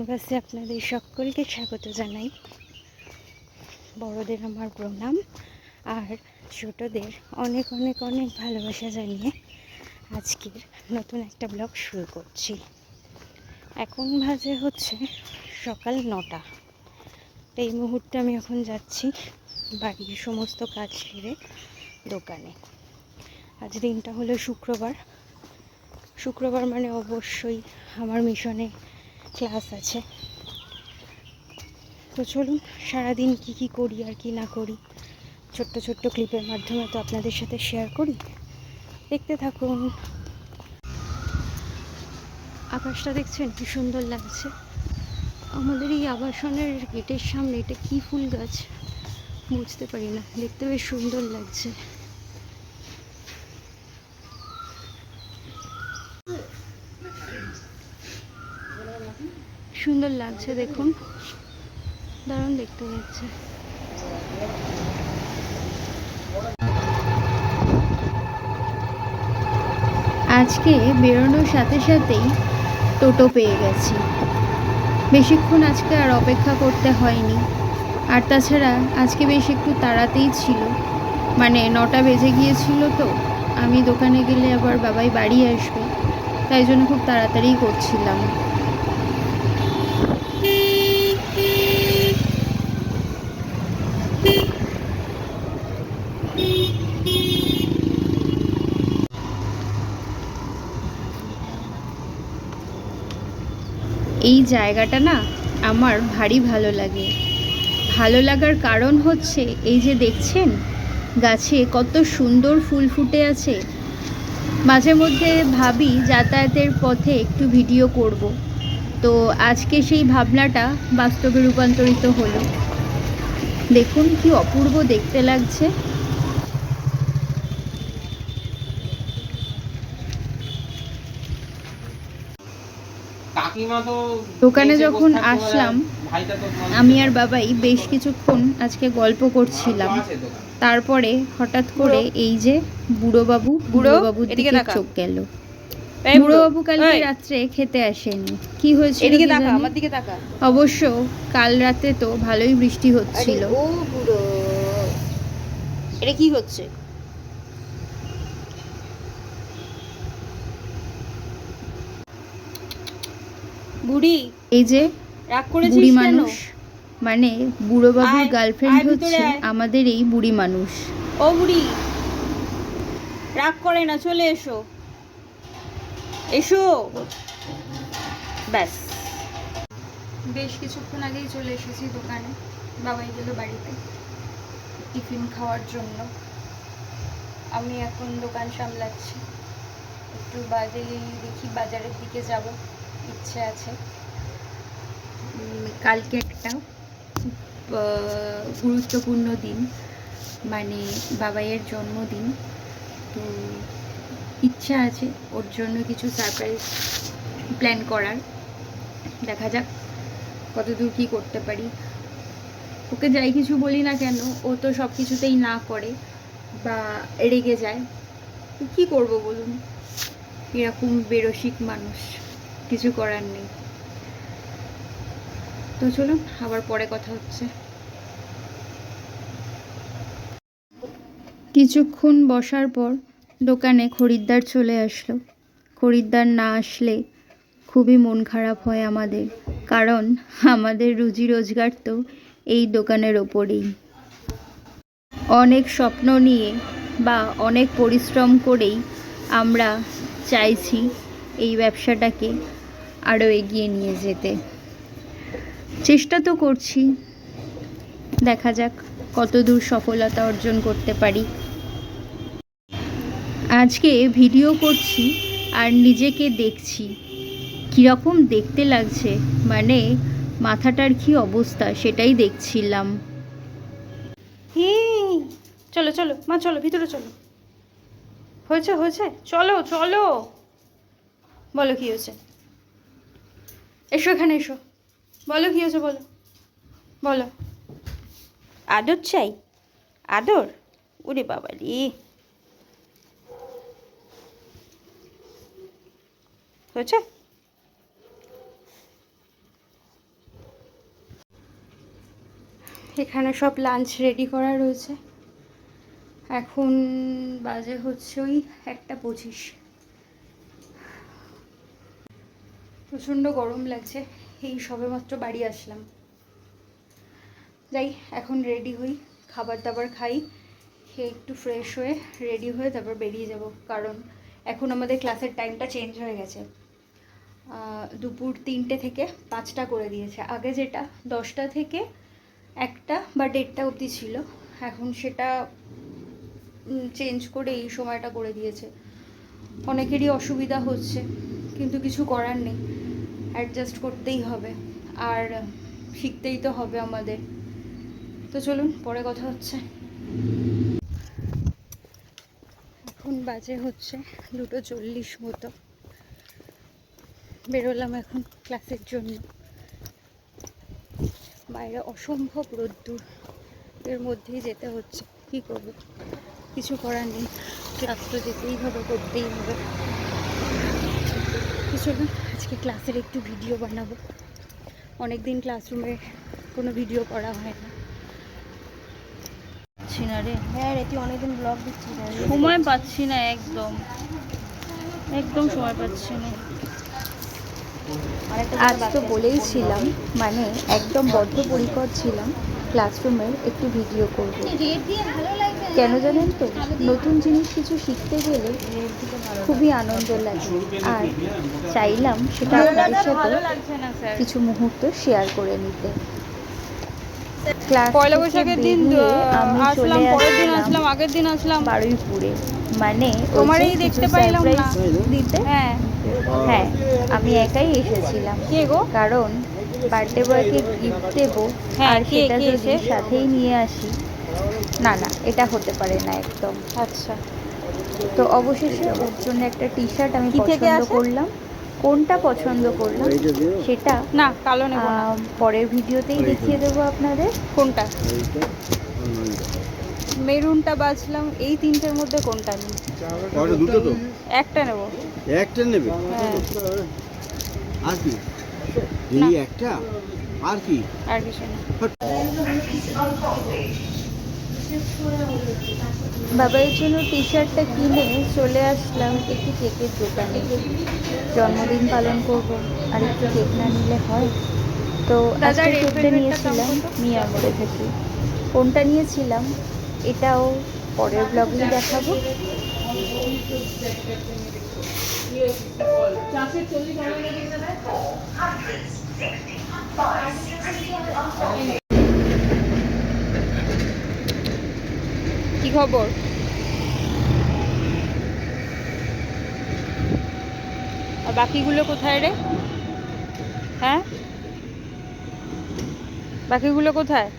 ক্যানভাসে আপনাদের সকলকে স্বাগত জানাই। বড়দের আমার প্রণাম আর ছোটদের অনেক অনেক অনেক ভালোবাসা জানিয়ে আজকের নতুন একটা ব্লগ শুরু করছি। এখন বাজে হচ্ছে সকাল 9টা। এই মুহূর্তে আমি এখন যাচ্ছি বাড়ির সমস্ত কাজ সেরে দোকানে। আজ দিনটা হলো শুক্রবার মানে অবশ্যই আমার মিশনে ক্লাস আছে। তো চলুন সারাদিন কি করি আর কি না করি ছোট্ট ছোট্ট ক্লিপের মাধ্যমে তো আপনাদের সাথে শেয়ার করি, দেখতে থাকুন। আকাশটা দেখছেন কি সুন্দর লাগছে। আমাদের এই আবাসনের গেটের সামনে এটা কি ফুল গাছ বুঝতে পারি না, দেখতে বেশ সুন্দর লাগছে। সুন্দর লাগছে দেখুন, দারুণ দেখতে লাগছে। আজকে বেরোনোর সাথে সাথেই টোটো পেয়ে গেছি। বেশিক্ষণ আজকে আর অপেক্ষা করতে হয়নি। আর তাছাড়া আজকে বেশ একটু তাড়াতেই ছিল, মানে 9টা বেজে গিয়েছিল। তো আমি দোকানে গেলে আবার বাবাই বাড়ি আসবে, তাই জন্য খুব তাড়াতাড়ি করছিলাম। এই জায়গাটা না আমার ভারী ভালো লাগে। ভালো লাগার কারণ হচ্ছে এই যে দেখছেন গাছে কত সুন্দর ফুল ফুটে আছে। মাঝে মধ্যে ভাবি যাতায়াতের পথে একটু ভিডিও করব, তো আজকে সেই ভাবনাটা বাস্তবে রূপান্তরিত হলো। দেখুন কি অপূর্ব দেখতে লাগছে। দোকানে যখন আসলাম আমি আর বাবাই বেশ কিছুক্ষণ আজকে গল্প করছিলাম। তারপরে হঠাৎ করে এই যে বুড়োবাবুর দিকে চোখ গেল। বুড়োবাবু কালকে রাত্রে খেতে আসেনি, কি হয়েছিল অবশ্য কাল রাতে তো ভালোই বৃষ্টি হচ্ছিল। ও বুড়ো, এটা কি হচ্ছে? বুড়ি, এই যে রাগ করেছিস বুড়ি কেন? মানুষ মানে বুড়োবাবুর গার্লফ্রেন্ড হচ্ছে আয়। আমাদের এই বুড়ি মানুষ। ও বুড়ি, রাগ করে না, চলে এসো এসো। ব্যাস, বেশ কিছুক্ষণ আগেই চলে এসেছি দোকানে। বাবাই গেল বাড়িতে টিফিন খাওয়ার জন্য। আমি এখন দোকান সামলাচ্ছি। একটু বাদেই দেখি বাজারের দিকে যাব, ইচ্ছে আছে। কালকে একটা গুরুত্বপূর্ণ দিন, মানে বাবাইয়ের জন্মদিন। তো ইচ্ছা আছে ওর জন্য কিছু সারপ্রাইজ প্ল্যান করার। দেখা যাক কতদূর কী করতে পারি। ওকে যাই কিছু বলি না কেন ও তো সব কিছুতেই না করে বা রেগে যায়। কি করব বলুন, এরকম বেরসিক মানুষ, কিছু করার নেই। তো চলুন আবার পরে কথা হচ্ছে। কিছুক্ষণ বসার পর দোকানে খরিদ্দার চলে আসলো। খরিদ্দার না আসলে খুবই মন খারাপ হয় আমাদের, কারণ আমাদের রুজি রোজগার তো এই দোকানের ওপরেই। অনেক স্বপ্ন নিয়ে বা অনেক পরিশ্রম করেই আমরা চাইছি এই ব্যবসাটাকে আরও এগিয়ে নিয়ে যেতে। চেষ্টা তো করছি, দেখা যাক কতদূর সফলতা অর্জন করতে পারি। আজকে ভিডিও করছি আর নিজেকে দেখছি কীরকম দেখতে লাগছে, মানে মাথাটার কি অবস্থা সেটাই দেখছিলাম। চলো চলো মা, চলো ভিতরে চলো। হয়েছে হয়েছে, চলো চলো। বলো কি হয়েছে, এসো এখানে এসো, বলো কি হয়েছে, বলো বলো। আদর চাই, আদর? ওরে বাবা রে, হয়েছে? এখানে সব লাঞ্চ রেডি করা রয়েছে। এখন বাজে হচ্ছে ওই 1:25। প্রচণ্ড গরম লাগছে, এই সবেমাত্র বাড়ি আসলাম। যাই, এখন রেডি হই, খাবার দাবার খাই, খেয়ে একটু ফ্রেশ হয়ে রেডি হয়ে তারপর বেরিয়ে যাব। কারণ এখন আমাদের ক্লাসের টাইমটা চেঞ্জ হয়ে গেছে, দুপুর 3টে থেকে 5টা করে দিয়েছে। আগে যেটা 10টা থেকে 1টা বা 1:30টা অবধি ছিল, এখন সেটা চেঞ্জ করে এই সময়টা করে দিয়েছে। অনেকেরই অসুবিধা হচ্ছে, কিন্তু কিছু করার নেই, অ্যাডজাস্ট করতেই হবে, আর শিখতেই তো হবে আমাদের। তো চলুন, পরে কথা হচ্ছে। এখন বাজে হচ্ছে 2:40 মতো। বেরোলাম এখন ক্লাসের জন্য। বাইরে অসম্ভব রোদ্দুর, এর মধ্যেই যেতে হচ্ছে। কি করব, কিছু করার নেই, ক্লাস তো যেতেই হবে, করতেই হবে। চলুন, আজকে ক্লাসের একটু ভিডিও বানাবো। অনেক দিন ক্লাসরুমে কোনো ভিডিও করা হয় না। পাচ্ছি না রে। হ্যাঁ রে, তুই অনেকদিন ব্লগ দিচ্ছিস না। সময় পাচ্ছি না, একদম একদম সময় পাচ্ছি না। আজ তো বলেইছিলাম, মানে একদম বদ্ধপরিকর ছিলাম ক্লাসরুমের একটু ভিডিও করব। কেন জানেন তো, নতুন জিনিস কিছু শিখতে গেলে খুবই আনন্দ লাগে, আর চাইলাম সেটা আপনাদের সাথে কিছু মুহূর্ত শেয়ার করে নিতে। ক্লাস পয়লা থেকে বৈশাখের দিন বেরিয়ে আমি চলে আসলাম, পরের দিন আসলাম আসলাম, আগের দিন আসলাম বারুইপুরে, মানে তোমারই ওই যে দেখতে কিছু পাইলাম না। সারপ্রাইজ দিতে। হ্যাঁ, হ্যাঁ, আমি একাই এসেছিলাম, কে গো? কারণ বার্থডে বয়কে গিফট দেবো হ্যাঁ, আর কে সেটা কে যদি সে? সাথেই নিয়ে আসি, না না, এটা হতে পারে না একদম। আচ্ছা, তো অবশেষে ওর জন্য একটা টি শার্ট আমি কি থেকে পছন্দ আসে? করলাম। কোনটা পছন্দ করলাম সেটা না, কালো নেবো না। পরের ভিডিওতেই দেখিয়ে দেবো আপনাদের। কোনটা? মেরুনটা বাছলাম, এই তিনটের মধ্যে কোনটা নিই? দুটো তো একটা নেবো। একটা নেবে হ্যাঁ, আর কি না। এই একটা আর কি আর কিছু না। বাবার জন্য টি শার্টটা কিনে চলে আসলাম একটি কেকের দোকানে। জন্মদিন পালন করব, আর একটু কেক না নিলে হয়? তো দাদা, আজকে red কেকটা velvet টা নিয়েছিলাম দাম কত? মিয়ামোড়ে থেকে। কোনটা নিয়েছিলাম এটাও পরের ব্লগেই দেখাবো। কি খবর? আর বাকিগুলো কোথায় রে? হ্যাঁ, বাকিগুলো কোথায়?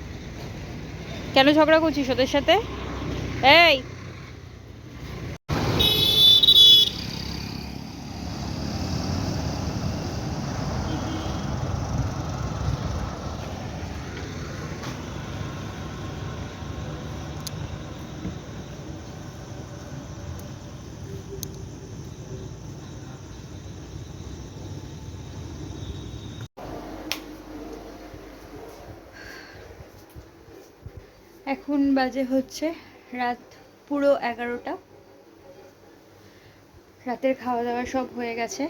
কেন ঝগড়া করছিস ওদের সাথে? এই, এখন বাজে হচ্ছে রাত পুরো 11টা। রাতের খাওয়া দাওয়া সব হয়ে গেছে,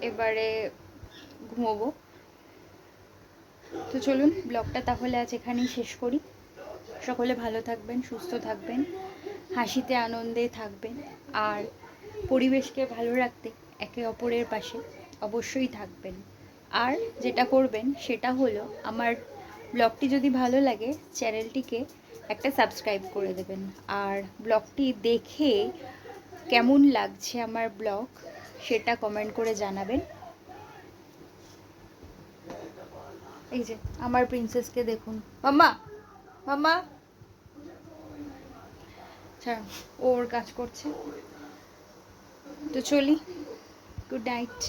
এবারে ঘুমোবো। তো চলুন, ব্লগটা তাহলে আজ এখানেই শেষ করি। সকলে ভালো থাকবেন, সুস্থ থাকবেন, হাসিতে আনন্দে থাকবেন, আর পরিবেশকে ভালো রাখতে একে অপরের পাশে অবশ্যই থাকবেন। আর যেটা করবেন সেটা হলো, আমার ব্লগটি যদি ভালো লাগে চ্যানেলটিকে একটা সাবস্ক্রাইব করে দেবেন, আর ব্লগটি দেখে কেমন লাগছে আমার ব্লগ সেটা কমেন্ট করে জানাবেন। এই যে আমার প্রিন্সেসকে দেখুন, মাম্মা মাম্মা, আচ্ছা ওর কাজ করছে। তো চলি, গুড নাইট।